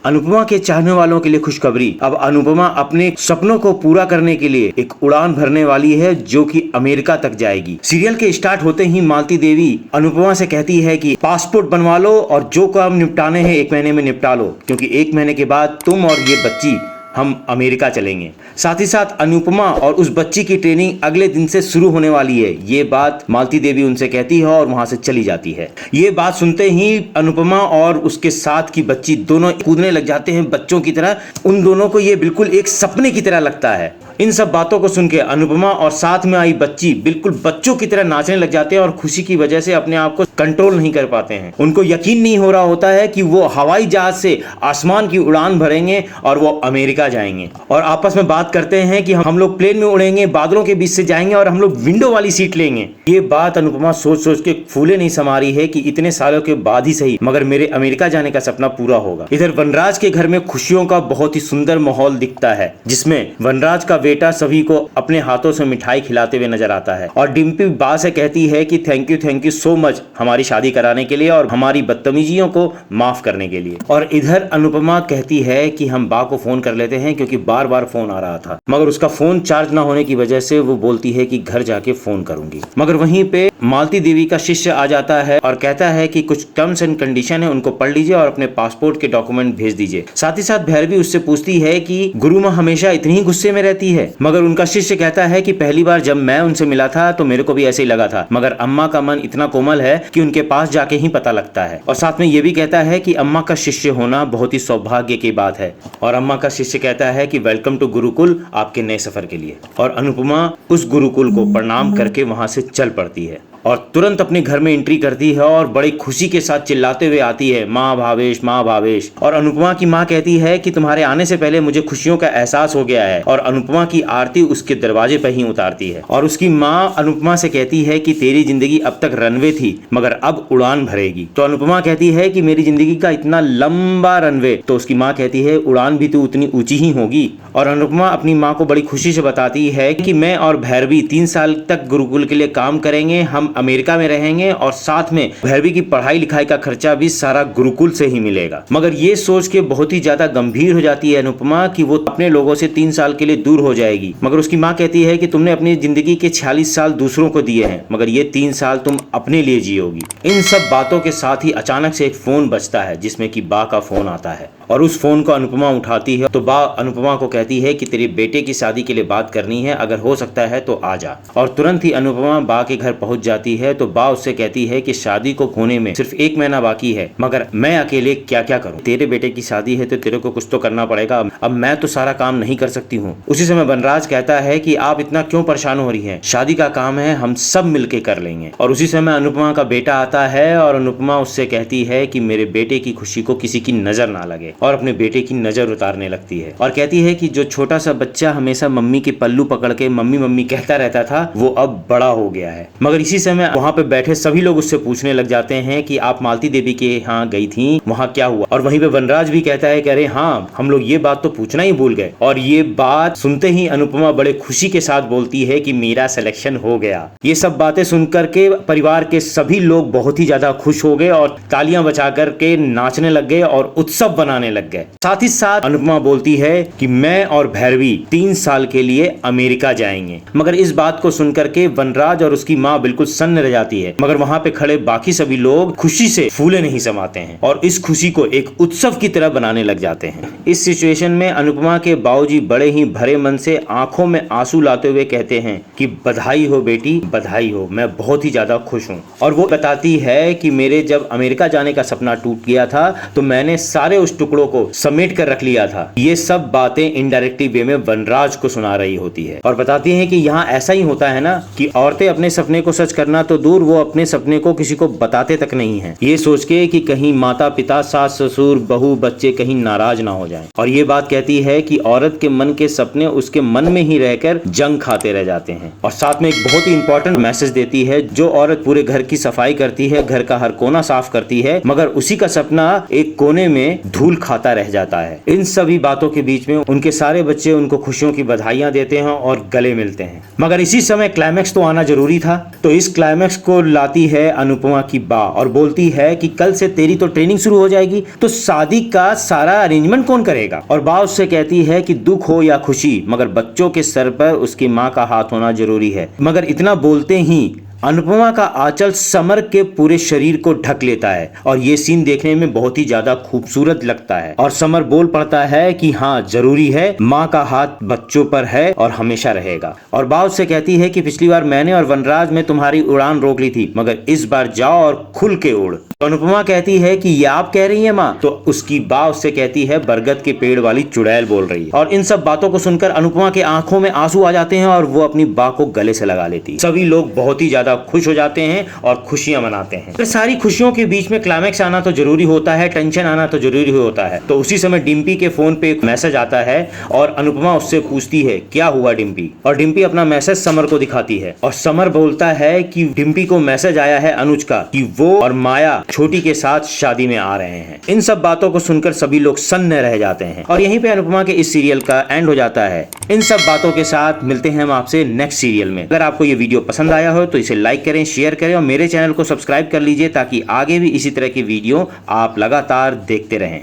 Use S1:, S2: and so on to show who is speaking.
S1: अनुपमा के चाहने वालों के लिए खुशखबरी। अब अनुपमा अपने सपनों को पूरा करने के लिए एक उड़ान भरने वाली है जो कि अमेरिका तक जाएगी। सीरियल के स्टार्ट होते ही मालती देवी अनुपमा से कहती है कि पासपोर्ट बनवा लो और जो काम निपटाने हैं 1 महीने में निपटा लो, क्योंकि 1 महीने के बाद तुम और ये बच्ची हम अमेरिका चलेंगे। साथ ही साथ अनुपमा और उस बच्ची की ट्रेनिंग अगले दिन से शुरू होने वाली है। ये बात मालती देवी उनसे कहती है और वहां से चली जाती है। ये बात सुनते ही अनुपमा और उसके साथ की बच्ची दोनों कूदने लग जाते हैं बच्चों की तरह। उन दोनों को ये बिल्कुल एक सपने की तरह लगता है। इन सब बातों को सुन के अनुपमा और साथ में आई बच्ची बिल्कुल बच्चों की तरह नाचने लग जाते हैं और खुशी की वजह से अपने आप को कंट्रोल नहीं कर पाते हैं। उनको यकीन नहीं हो रहा होता है कि वो हवाई जहाज से आसमान की उड़ान भरेंगे और वो अमेरिका जाएंगे। और आपस में बात करते हैं कि हम लोग प्लेन में उड़ेंगे, बादलों के बीच से जाएंगे और हम लोग विंडो वाली सीट लेंगे। ये बात अनुपमा सोच सोच के फूले नहीं समा रही है कि इतने सालों के बाद ही सही मगर मेरे अमेरिका जाने का सपना पूरा होगा। इधर वनराज के घर में खुशियों का बहुत ही सुंदर माहौल दिखता है, जिसमें वनराज का बेटा सभी को अपने हाथों से मिठाई खिलाते हुए नजर आता है। और डिम्पी बा से कहती है कि थैंक यू सो मच हमारी शादी कराने के लिए और हमारी बदतमीजियों को माफ करने के लिए। और इधर अनुपमा कहती है कि हम बा को फोन कर लेते हैं क्योंकि बार बार फोन आ रहा था, मगर उसका फोन चार्ज ना होने की वजह से वो बोलती है कि घर जाके फोन करूंगी। मगर वहीं पे मालती देवी का शिष्य आ जाता है और कहता है कि कुछ टर्म्स एंड कंडीशन है, उनको पढ़ लीजिए और अपने पासपोर्ट के डॉक्यूमेंट भेज दीजिए। साथ ही साथ भैरवी उससे पूछती है कि गुरु माँ हमेशा इतनी ही गुस्से में रहती है, मगर उनका शिष्य कहता है कि पहली बार जब मैं उनसे मिला था तो मेरे को भी ऐसे ही लगा था, मगर अम्मा का मन इतना कोमल है कि उनके पास जाके ही पता लगता है। और साथ में ये भी कहता है कि अम्मा का शिष्य होना बहुत ही सौभाग्य की बात है। और अम्मा का शिष्य कहता है कि वेलकम टू गुरुकुल, आपके नए सफर के लिए। और अनुपमा उस गुरुकुल को प्रणाम करके वहां से चल पड़ती है और तुरंत अपने घर में एंट्री करती है और बड़ी खुशी के साथ चिल्लाते हुए आती है, माँ भावेश, माँ भावेश। और अनुपमा की माँ कहती है कि तुम्हारे आने से पहले मुझे खुशियों का एहसास हो गया है। और अनुपमा की आरती उसके दरवाजे पर ही उतारती है। और उसकी माँ अनुपमा से कहती है कि तेरी जिंदगी अब तक रनवे थी मगर अब उड़ान भरेगी। तो अनुपमा कहती है कि मेरी जिंदगी का इतना लंबा रनवे, तो उसकी माँ कहती है उड़ान भी तो उतनी ऊंची ही होगी। और अनुपमा अपनी माँ को बड़ी खुशी से बताती है कि मैं और भैरवी 3 साल तक गुरुकुल के लिए काम करेंगे, हम अमेरिका में रहेंगे और साथ में भैरवी की पढ़ाई लिखाई का खर्चा भी सारा गुरुकुल से ही मिलेगा। मगर ये सोच के बहुत ही ज्यादा गंभीर हो जाती है अनुपमा कि वो अपने लोगों से 3 साल के लिए दूर हो जाएगी। मगर उसकी माँ कहती है कि तुमने अपनी जिंदगी के 46 साल दूसरों को दिए हैं, मगर ये 3 साल तुम अपने लिए जियोगी। इन सब बातों के साथ ही अचानक से एक फोन बजता है जिसमें कि बा का फोन आता है और उस फोन को अनुपमा उठाती है। तो बा अनुपमा को कहती है कि तेरे बेटे की शादी के लिए बात करनी है, अगर हो सकता है तो आ जा। और तुरंत ही अनुपमा बा के घर पहुंच जाती है। तो बा उससे कहती है कि शादी को होने में सिर्फ 1 महीना बाकी है, मगर मैं अकेले क्या क्या करूं? तेरे बेटे की शादी है तो तेरे को कुछ तो करना पड़ेगा, अब मैं तो सारा काम नहीं कर सकती हूँ। उसी समय वनराज कहता है कि आप इतना क्यों परेशान हो रही है, शादी का काम है, हम सब मिलके कर लेंगे। और उसी समय अनुपमा का बेटा आता है और अनुपमा उससे कहती है कि मेरे बेटे की खुशी को किसी की नजर ना लगे, और अपने बेटे की नजर उतारने लगती है और कहती है कि जो छोटा सा बच्चा हमेशा मम्मी के पल्लू पकड़ के मम्मी मम्मी कहता रहता था वो अब बड़ा हो गया है। मगर इसी समय वहाँ पे बैठे सभी लोग उससे पूछने लग जाते हैं कि आप मालती देवी के यहाँ गई थी, वहाँ क्या हुआ? और वहीं पे वनराज भी कहता है कि अरे हाँ, हम लोग ये बात तो पूछना ही भूल गए। और ये बात सुनते ही अनुपमा बड़े खुशी के साथ बोलती है कि मेरा सिलेक्शन हो गया। ये सब बातें सुनकर के परिवार के सभी लोग बहुत ही ज्यादा खुश हो गए और तालियां बजा कर के नाचने लग गए और उत्सव बनाने लग गए। साथ ही साथ अनुपमा बोलती है कि मैं और भैरवी 3 साल के लिए अमेरिका जाएंगे। मगर इस बात को सुनकर के वनराज और उसकी माँ बिल्कुल सन्न रह जाती है, मगर वहाँ पे खड़े बाकी सभी लोग खुशी से फूले नहीं समाते हैं और इस खुशी को एक उत्सव की तरह बनाने लग जाते हैं। इस सिचुएशन में अनुपमा के बाबूजी बड़े ही भरे मन से आंखों में आंसू लाते हुए कहते हैं कि बधाई हो बेटी, बधाई हो, मैं बहुत ही ज्यादा खुश हूँ। और वो बताती है कि मेरे जब अमेरिका जाने का सपना टूट गया था तो मैंने सारे उस टुकड़ों को समेट कर रख लिया था। ये सब बातें इनडायरेक्टली वे में वनराज को सुना रही होती है और बताती है कि यहाँ ऐसा ही होता है ना कि औरतें अपने सपने को सच करना तो दूर, वो अपने सपने को किसी को बताते तक नहीं है, ये सोच के कि कहीं माता पिता, सास ससुर, बहू, बच्चे कहीं नाराज ना हो जाएं। और ये बात कहती है कि औरत के मन के सपने उसके मन में ही रहकर जंग खाते रह जाते हैं। और साथ में एक बहुत ही इंपॉर्टेंट मैसेज देती है, जो औरत पूरे घर की सफाई करती है, घर का हर कोना साफ करती है, मगर उसी का सपना एक कोने में धूल खाता रह जाता है। इन सभी बातों के बीच में उनके सारे बच्चे उनको खुशियों की बधाइयां देते हैं और गले मिलते हैं। मगर इसी समय क्लाइमैक्स तो आना जरूरी था। तो इस क्लाइमैक्स को लाती है अनुपमा की बा और बोलती है कि कल से तेरी तो ट्रेनिंग शुरू हो जाएगी, तो शादी का सारा अरेंजमेंट कौन करेगा। और बा उससे कहती है कि दुख हो या खुशी, मगर बच्चों के सर पर उसकी माँ का हाथ होना जरूरी है। मगर इतना बोलते ही अनुपमा का आंचल समर के पूरे शरीर को ढक लेता है और ये सीन देखने में बहुत ही ज्यादा खूबसूरत लगता है। और समर बोल पड़ता है कि हाँ जरूरी है, माँ का हाथ बच्चों पर है और हमेशा रहेगा। और बा उससे कहती है कि पिछली बार मैंने और वनराज में तुम्हारी उड़ान रोक ली थी, मगर इस बार जाओ और खुल के उड़। तो अनुपमा कहती है कि ये आप कह रही है माँ, तो उसकी बा उससे कहती है बरगद के पेड़ वाली चुड़ैल बोल रही है। और इन सब बातों को सुनकर अनुपमा के आंखों में आंसू आ जाते हैं और वो अपनी बा को गले से लगा लेती है। सभी लोग बहुत ही ज्यादा खुश हो जाते हैं और खुशियां मनाते हैं। तो सारी खुशियों के बीच में क्लाइमैक्स आना तो जरूरी होता है, टेंशन आना तो जरूरी होता है। तो उसी समय डिम्पी के फोन पे एक मैसेज आता है और अनुपमा उससे पूछती है क्या हुआ डिम्पी। और डिम्पी अपना मैसेज समर को दिखाती है और समर बोलता है कि डिम्पी को मैसेज आया है अनुज का कि वो और माया छोटी के साथ शादी में आ रहे हैं। इन सब बातों को सुनकर सभी लोग सन्न रह जाते हैं और यहीं पे अनुपमा के इस सीरियल का एंड हो जाता है। इन सब बातों के साथ मिलते हैं हम आपसे नेक्स्ट सीरियल में। अगर आपको ये वीडियो पसंद आया हो तो इसे लाइक करें, शेयर करें और मेरे चैनल को सब्सक्राइब कर लीजिए ताकि आगे भी इसी तरह की वीडियो आप लगातार देखते रहें।